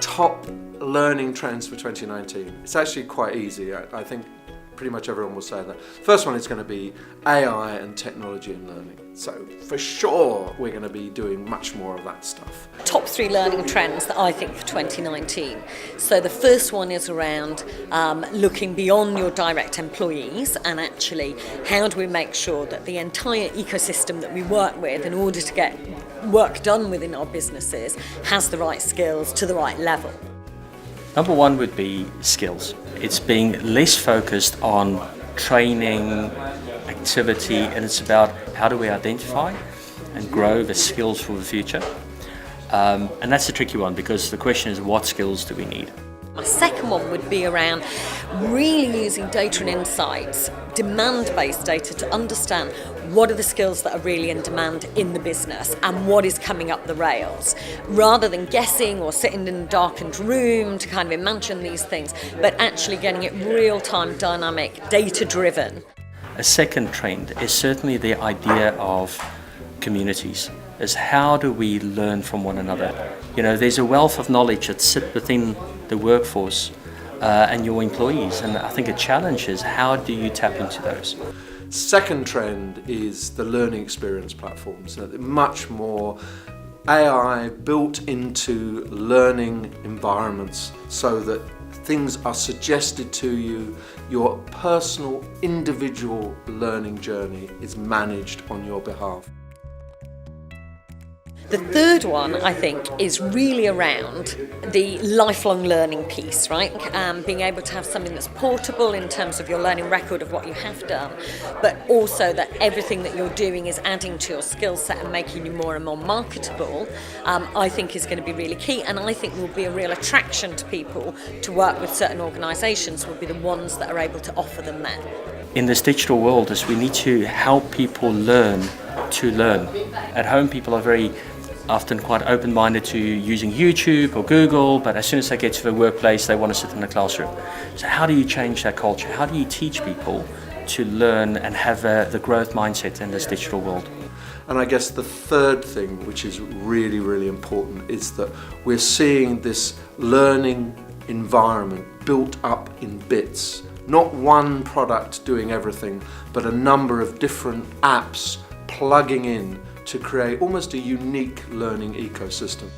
Top learning trends for 2019. It's actually quite easy. I think pretty much everyone will say that. First one is going to be AI and technology and learning. So for sure we're going to be doing much more of that stuff. Top 3 learning trends that I think for 2019. So the first one is around looking beyond your direct employees, and actually how do we make sure that the entire ecosystem that we work with in order to get work done within our businesses has the right skills to the right level. Number 1 would be skills. It's being less focused on training, activity, and it's about how do we identify and grow the skills for the future. And that's a tricky one, because the question is, what skills do we need? My second one would be around really using data and insights, demand-based data, to understand what are the skills that are really in demand in the business and what is coming up the rails, rather than guessing or sitting in a darkened room to kind of imagine these things, but actually getting it real-time, dynamic, data-driven. A second trend is certainly the idea of communities, is how do we learn from one another? You know, there's a wealth of knowledge that sits within the workforce and your employees, and I think a challenge is how do you tap into those? Second trend is the learning experience platforms. Much more AI built into learning environments so that things are suggested to you. Your personal, individual learning journey is managed on your behalf. The third one, I think, is really around the lifelong learning piece, right? Being able to have something that's portable in terms of your learning record of what you have done, but also that everything that you're doing is adding to your skill set and making you more and more marketable, I think is going to be really key, and I think will be a real attraction to people to work with certain organisations, will be the ones that are able to offer them that. In this digital world, is we need to help people learn to learn. At home, people are very often quite open-minded to using YouTube or Google, but as soon as they get to the workplace, they want to sit in the classroom. So how do you change that culture? How do you teach people to learn and have the growth mindset in this digital world? And I guess the third thing, which is really, really important, is that we're seeing this learning environment built up in bits. Not one product doing everything, but a number of different apps plugging in to create almost a unique learning ecosystem.